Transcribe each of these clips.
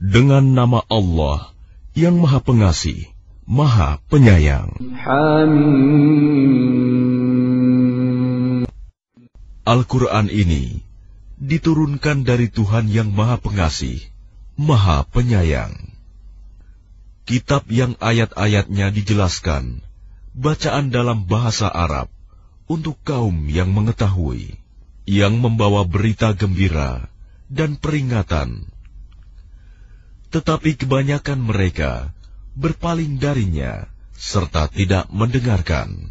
Dengan nama Allah yang Maha Pengasih, Maha Penyayang. Al-Quran ini diturunkan dari Tuhan yang Maha Pengasih, Maha Penyayang. Kitab yang ayat-ayatnya dijelaskan, bacaan dalam bahasa Arab untuk kaum yang mengetahui, yang membawa berita gembira dan peringatan. Tetapi kebanyakan mereka berpaling darinya serta tidak mendengarkan.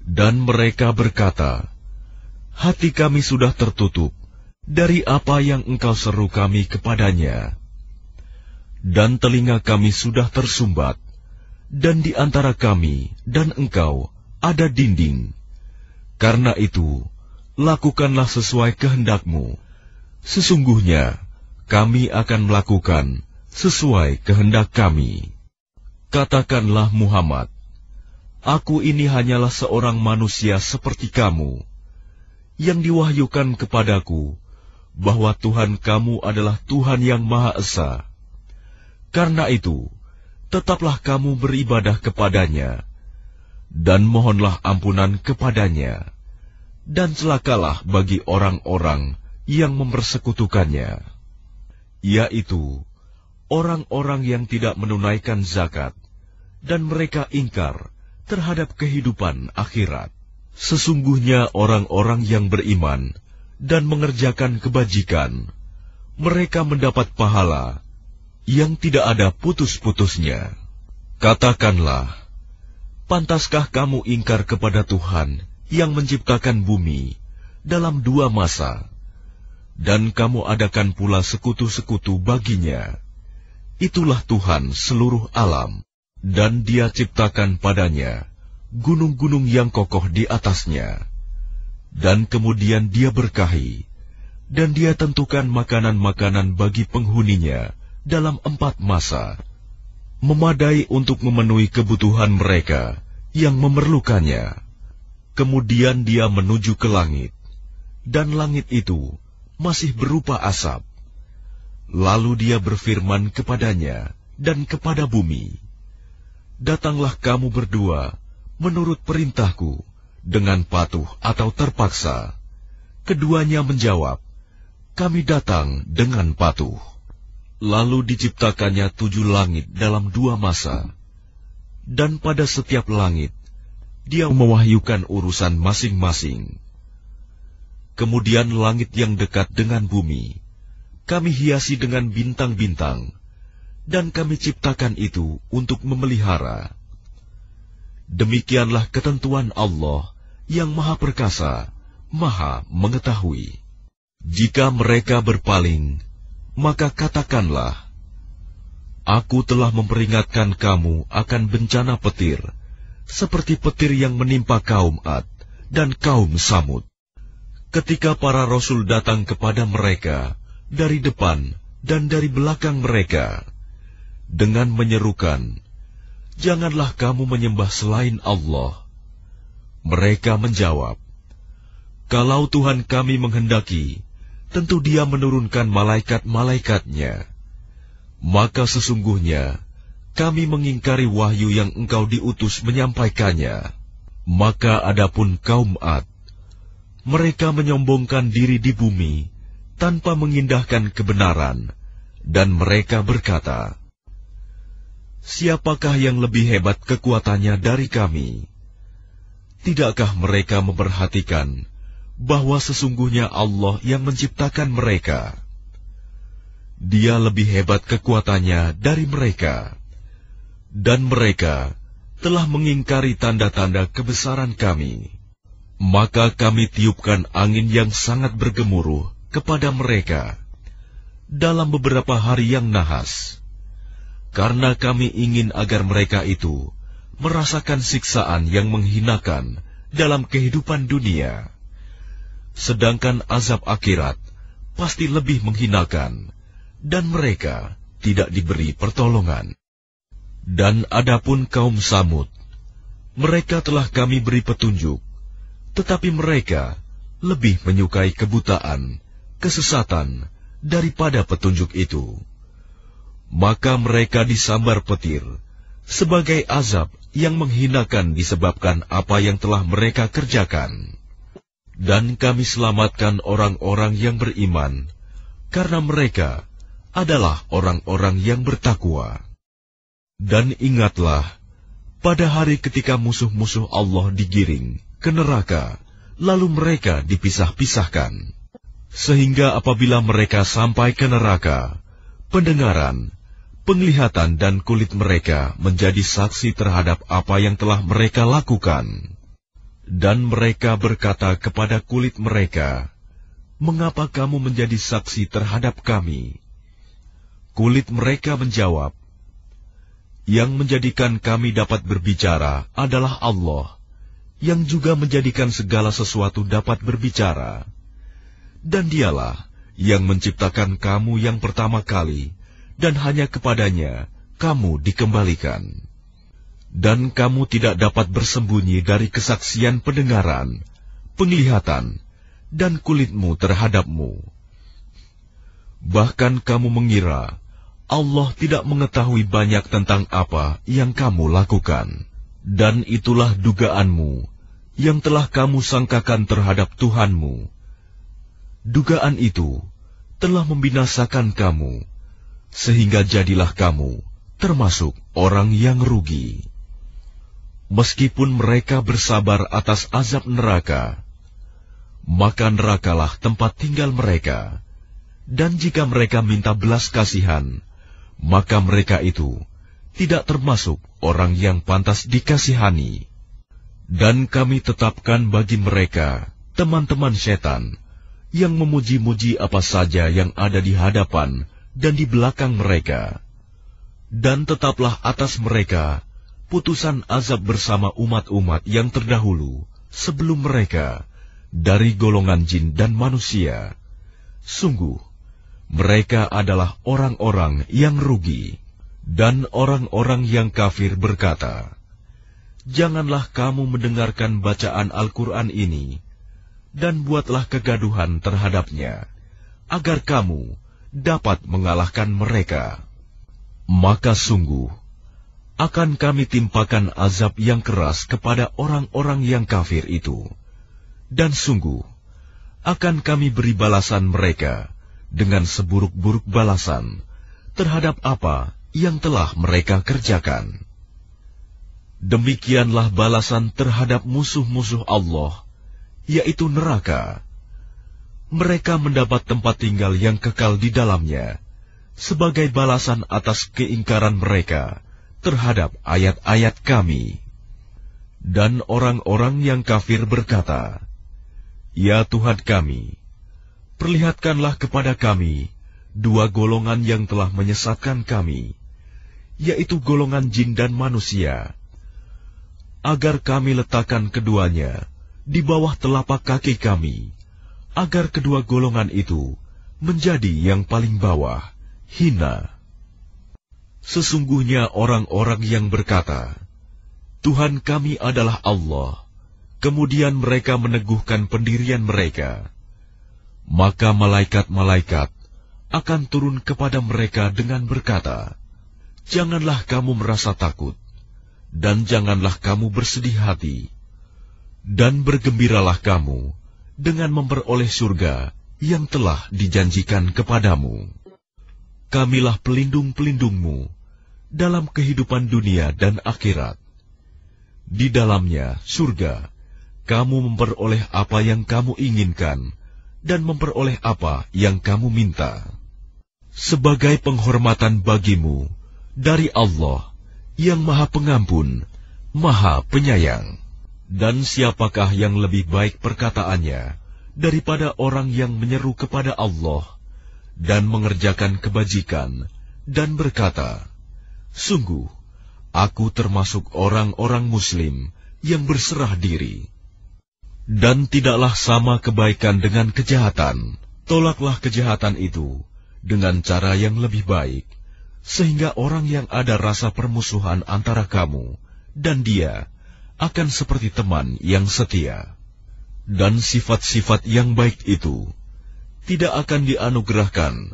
Dan mereka berkata, hati kami sudah tertutup dari apa yang engkau seru kami kepadanya, dan telinga kami sudah tersumbat, dan di antara kami dan engkau ada dinding. Karena itu, lakukanlah sesuai kehendakmu. Sesungguhnya, kami akan melakukan sesuai kehendak kami. Katakanlah Muhammad, aku ini hanyalah seorang manusia seperti kamu, yang diwahyukan kepadaku bahwa Tuhan kamu adalah Tuhan yang Maha Esa. Karena itu, tetaplah kamu beribadah kepadanya, dan mohonlah ampunan kepadanya, dan celakalah bagi orang-orang yang mempersekutukannya, yaitu orang-orang yang tidak menunaikan zakat, dan mereka ingkar terhadap kehidupan akhirat. Sesungguhnya orang-orang yang beriman dan mengerjakan kebajikan, mereka mendapat pahala yang tidak ada putus-putusnya. Katakanlah, pantaskah kamu ingkar kepada Tuhan yang menciptakan bumi dalam 2 masa, dan kamu adakan pula sekutu-sekutu baginya? Itulah Tuhan seluruh alam, dan Dia ciptakan padanya gunung-gunung yang kokoh di atasnya, dan kemudian Dia berkahi, dan Dia tentukan makanan-makanan bagi penghuninya dalam 4 masa, memadai untuk memenuhi kebutuhan mereka yang memerlukannya. Kemudian Dia menuju ke langit, dan langit itu masih berupa asap. Lalu Dia berfirman kepadanya dan kepada bumi, datanglah kamu berdua menurut perintahku dengan patuh atau terpaksa. Keduanya menjawab, kami datang dengan patuh. Lalu diciptakannya 7 langit dalam 2 masa, dan pada setiap langit Dia mewahyukan urusan masing-masing. Kemudian langit yang dekat dengan bumi kami hiasi dengan bintang-bintang, dan kami ciptakan itu untuk memelihara. Demikianlah ketentuan Allah yang Maha Perkasa, Maha Mengetahui. Jika mereka berpaling, maka katakanlah, aku telah memperingatkan kamu akan bencana petir, seperti petir yang menimpa kaum Ad dan kaum Samud. Ketika para rasul datang kepada mereka dari depan dan dari belakang mereka, dengan menyerukan, janganlah kamu menyembah selain Allah. Mereka menjawab, kalau Tuhan kami menghendaki, tentu Dia menurunkan malaikat-malaikatnya. Maka sesungguhnya kami mengingkari wahyu yang engkau diutus menyampaikannya. Maka adapun kaum Ad, mereka menyombongkan diri di bumi tanpa mengindahkan kebenaran, dan mereka berkata, siapakah yang lebih hebat kekuatannya dari kami? Tidakkah mereka memperhatikan bahwa sesungguhnya Allah yang menciptakan mereka? Dia lebih hebat kekuatannya dari mereka, dan mereka telah mengingkari tanda-tanda kebesaran kami. Maka kami tiupkan angin yang sangat bergemuruh kepada mereka dalam beberapa hari yang nahas, karena kami ingin agar mereka itu merasakan siksaan yang menghinakan dalam kehidupan dunia. Sedangkan azab akhirat pasti lebih menghinakan, dan mereka tidak diberi pertolongan. Dan adapun kaum Samud, mereka telah kami beri petunjuk, tetapi mereka lebih menyukai kebutaan, kesesatan, daripada petunjuk itu. maka mereka disambar petir sebagai azab yang menghinakan disebabkan apa yang telah mereka kerjakan. Dan kami selamatkan orang-orang yang beriman, karena mereka adalah orang-orang yang bertakwa. Dan ingatlah, pada hari ketika musuh-musuh Allah digiring ke neraka, lalu mereka dipisah-pisahkan. Sehingga apabila mereka sampai ke neraka, pendengaran, penglihatan dan kulit mereka menjadi saksi terhadap apa yang telah mereka lakukan. Dan mereka berkata kepada kulit mereka, "Mengapa kamu menjadi saksi terhadap kami?" Kulit mereka menjawab, "Yang menjadikan kami dapat berbicara adalah Allah, yang juga menjadikan segala sesuatu dapat berbicara. Dan Dialah yang menciptakan kamu yang pertama kali, dan hanya kepadanya kamu dikembalikan. Dan kamu tidak dapat bersembunyi dari kesaksian pendengaran, penglihatan, dan kulitmu terhadapmu. Bahkan kamu mengira Allah tidak mengetahui banyak tentang apa yang kamu lakukan. Dan itulah dugaanmu yang telah kamu sangkakan terhadap Tuhanmu. Dugaan itu telah membinasakan kamu, sehingga jadilah kamu termasuk orang yang rugi. Meskipun mereka bersabar atas azab neraka, maka nerakalah tempat tinggal mereka. Dan jika mereka minta belas kasihan, maka mereka itu tidak termasuk orang yang pantas dikasihani. Dan kami tetapkan bagi mereka teman-teman setan yang memuji-muji apa saja yang ada di hadapan dan di belakang mereka. Dan tetaplah atas mereka putusan azab bersama umat-umat yang terdahulu sebelum mereka dari golongan jin dan manusia. Sungguh, mereka adalah orang-orang yang rugi. Dan orang-orang yang kafir berkata, "Janganlah kamu mendengarkan bacaan Al-Quran ini, dan buatlah kegaduhan terhadapnya, agar kamu dapat mengalahkan mereka. Maka sungguh, akan kami timpakan azab yang keras kepada orang-orang yang kafir itu, dan sungguh, akan kami beri balasan mereka dengan seburuk-buruk balasan terhadap apa yang telah mereka kerjakan. Demikianlah balasan terhadap musuh-musuh Allah, yaitu neraka. Mereka mendapat tempat tinggal yang kekal di dalamnya, sebagai balasan atas keingkaran mereka terhadap ayat-ayat kami." Dan orang-orang yang kafir berkata, "Ya Tuhan kami, perlihatkanlah kepada kami dua golongan yang telah menyesatkan kami, yaitu golongan jin dan manusia, agar kami letakkan keduanya di bawah telapak kaki kami, agar kedua golongan itu menjadi yang paling bawah, hina." Sesungguhnya orang-orang yang berkata, "Tuhan kami adalah Allah," kemudian mereka meneguhkan pendirian mereka, maka malaikat-malaikat akan turun kepada mereka dengan berkata, "Janganlah kamu merasa takut, dan janganlah kamu bersedih hati, dan bergembiralah kamu dengan memperoleh surga yang telah dijanjikan kepadamu. Kamilah pelindung-pelindungmu dalam kehidupan dunia dan akhirat. Di dalamnya, surga, kamu memperoleh apa yang kamu inginkan dan memperoleh apa yang kamu minta. Sebagai penghormatan bagimu dari Allah yang Maha Pengampun, Maha Penyayang. Dan siapakah yang lebih baik perkataannya daripada orang yang menyeru kepada Allah dan mengerjakan kebajikan dan berkata, 'Sungguh, aku termasuk orang-orang Muslim yang berserah diri.' Dan tidaklah sama kebaikan dengan kejahatan. Tolaklah kejahatan itu dengan cara yang lebih baik, sehingga orang yang ada rasa permusuhan antara kamu dan dia akan seperti teman yang setia. Dan sifat-sifat yang baik itu tidak akan dianugerahkan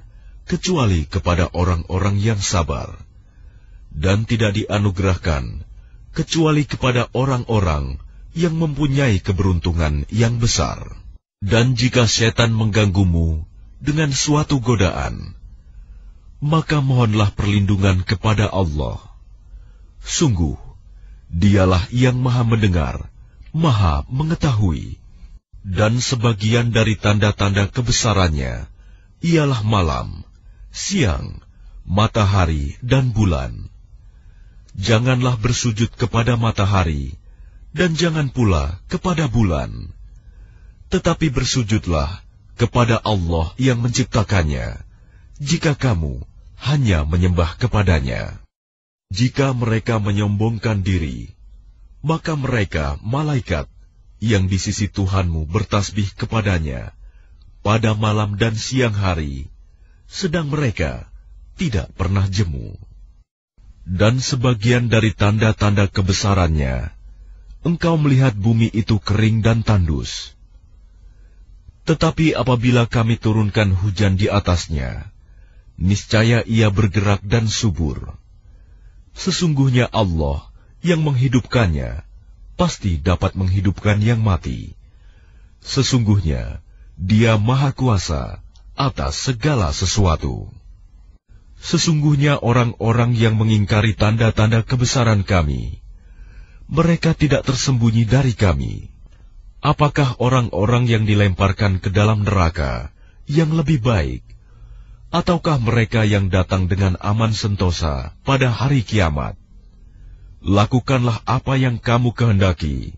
kecuali kepada orang-orang yang sabar, dan tidak dianugerahkan kecuali kepada orang-orang yang mempunyai keberuntungan yang besar. Dan jika setan mengganggumu dengan suatu godaan, maka mohonlah perlindungan kepada Allah. Sungguh, Dialah yang Maha Mendengar, Maha Mengetahui. Dan sebagian dari tanda-tanda kebesarannya ialah malam, siang, matahari, dan bulan. Janganlah bersujud kepada matahari, dan jangan pula kepada bulan. Tetapi bersujudlah kepada Allah yang menciptakannya, jika kamu hanya menyembah kepadanya. Jika mereka menyombongkan diri, maka mereka malaikat yang di sisi Tuhanmu bertasbih kepadanya pada malam dan siang hari, sedang mereka tidak pernah jemu. Dan sebagian dari tanda-tanda kebesarannya, engkau melihat bumi itu kering dan tandus. Tetapi apabila kami turunkan hujan di atasnya, niscaya ia bergerak dan subur. Sesungguhnya Allah yang menghidupkannya pasti dapat menghidupkan yang mati. Sesungguhnya Dia Maha Kuasa atas segala sesuatu. Sesungguhnya orang-orang yang mengingkari tanda-tanda kebesaran Kami, mereka tidak tersembunyi dari Kami. Apakah orang-orang yang dilemparkan ke dalam neraka yang lebih baik, ataukah mereka yang datang dengan aman sentosa pada hari kiamat? Lakukanlah apa yang kamu kehendaki.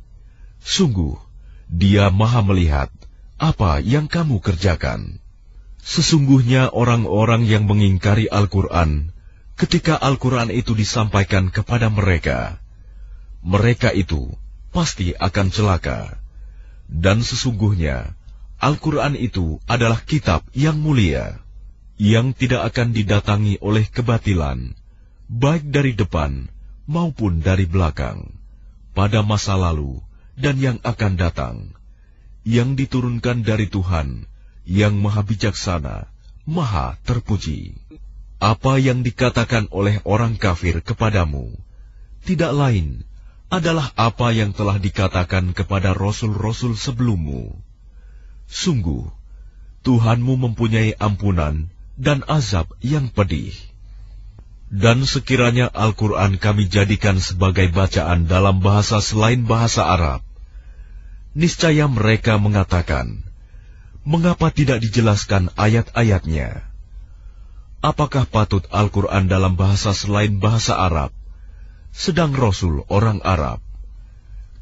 Sungguh, Dia Maha melihat apa yang kamu kerjakan. Sesungguhnya orang-orang yang mengingkari Al-Quran, ketika Al-Quran itu disampaikan kepada mereka, mereka itu pasti akan celaka. Dan sesungguhnya Al-Quran itu adalah kitab yang mulia, yang tidak akan didatangi oleh kebatilan, baik dari depan maupun dari belakang, pada masa lalu dan yang akan datang, yang diturunkan dari Tuhan, yang Maha Bijaksana, Maha Terpuji. Apa yang dikatakan oleh orang kafir kepadamu, tidak lain adalah apa yang telah dikatakan kepada rasul-rasul sebelummu. Sungguh, Tuhanmu mempunyai ampunan dan azab yang pedih. Dan sekiranya Al-Quran kami jadikan sebagai bacaan dalam bahasa selain bahasa Arab, niscaya mereka mengatakan, mengapa tidak dijelaskan ayat-ayatnya? Apakah patut Al-Quran dalam bahasa selain bahasa Arab, sedang Rasul orang Arab?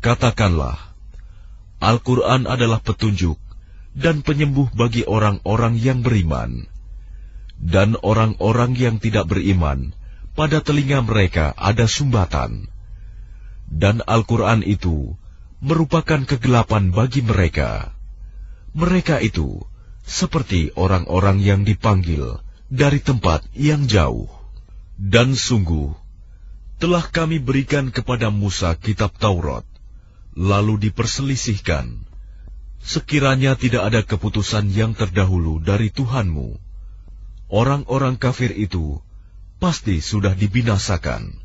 Katakanlah, Al-Quran adalah petunjuk dan penyembuh bagi orang-orang yang beriman. Dan orang-orang yang tidak beriman, pada telinga mereka ada sumbatan. Dan Al-Quran itu merupakan kegelapan bagi mereka. Mereka itu seperti orang-orang yang dipanggil dari tempat yang jauh. Dan sungguh, telah kami berikan kepada Musa kitab Taurat, lalu diperselisihkan. Sekiranya tidak ada keputusan yang terdahulu dari Tuhanmu, orang-orang kafir itu pasti sudah dibinasakan.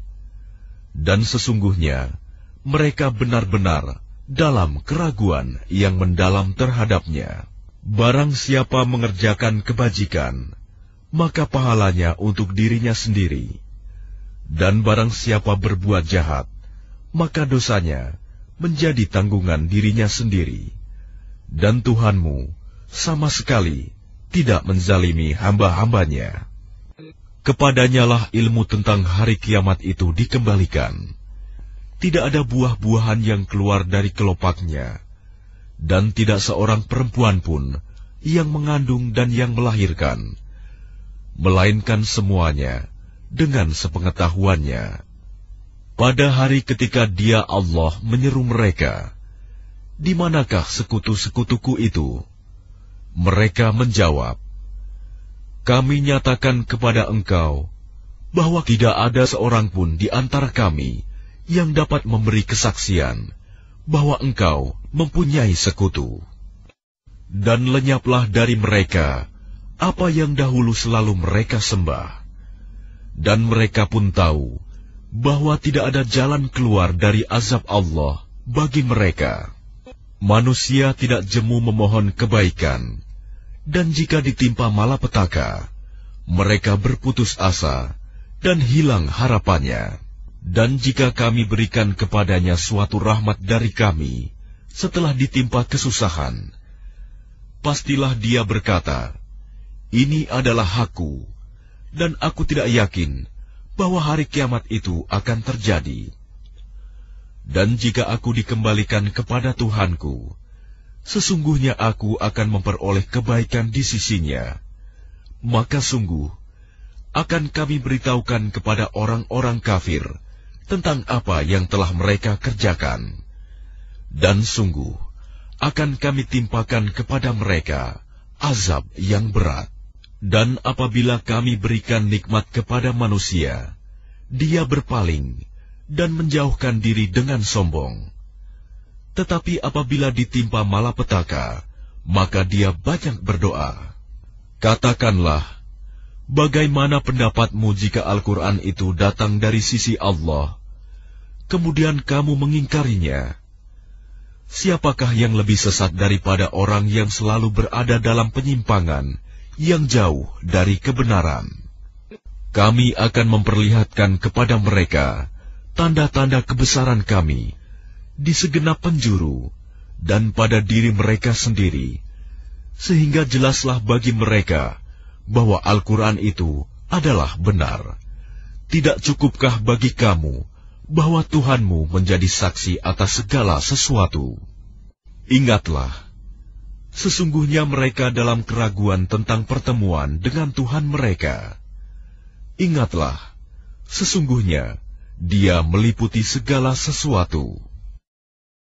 Dan sesungguhnya mereka benar-benar dalam keraguan yang mendalam terhadapnya. Barang siapa mengerjakan kebajikan, maka pahalanya untuk dirinya sendiri. Dan barang siapa berbuat jahat, maka dosanya menjadi tanggungan dirinya sendiri. Dan Tuhanmu sama sekali tidak menzalimi hamba-hambanya. Kepadanyalah ilmu tentang hari kiamat itu dikembalikan. Tidak ada buah-buahan yang keluar dari kelopaknya, dan tidak seorang perempuan pun yang mengandung dan yang melahirkan, melainkan semuanya dengan sepengetahuannya. Pada hari ketika Dia Allah menyeru mereka, di manakah sekutu-sekutuku itu? Mereka menjawab, kami nyatakan kepada engkau bahwa tidak ada seorang pun di antara kami yang dapat memberi kesaksian bahwa engkau mempunyai sekutu. Dan lenyaplah dari mereka apa yang dahulu selalu mereka sembah. Dan mereka pun tahu bahwa tidak ada jalan keluar dari azab Allah bagi mereka. Manusia tidak jemu memohon kebaikan, dan jika ditimpa malapetaka, mereka berputus asa dan hilang harapannya. Dan jika kami berikan kepadanya suatu rahmat dari kami setelah ditimpa kesusahan, pastilah dia berkata, "Ini adalah hakku, dan aku tidak yakin bahwa hari kiamat itu akan terjadi." Dan jika aku dikembalikan kepada Tuhanku, sesungguhnya aku akan memperoleh kebaikan di sisinya, maka sungguh akan kami beritahukan kepada orang-orang kafir tentang apa yang telah mereka kerjakan. Dan sungguh akan kami timpakan kepada mereka azab yang berat. Dan apabila kami berikan nikmat kepada manusia, dia berpaling dan menjauhkan diri dengan sombong. Tetapi apabila ditimpa malapetaka, maka dia banyak berdoa. Katakanlah, bagaimana pendapatmu jika Al-Quran itu datang dari sisi Allah, kemudian kamu mengingkarinya? Siapakah yang lebih sesat daripada orang yang selalu berada dalam penyimpangan yang jauh dari kebenaran? Kami akan memperlihatkan kepada mereka tanda-tanda kebesaran kami di segenap penjuru dan pada diri mereka sendiri, sehingga jelaslah bagi mereka bahwa Al-Quran itu adalah benar. Tidak cukupkah bagi kamu bahwa Tuhanmu menjadi saksi atas segala sesuatu? Ingatlah, sesungguhnya mereka dalam keraguan tentang pertemuan dengan Tuhan mereka. Ingatlah, sesungguhnya Dia meliputi segala sesuatu.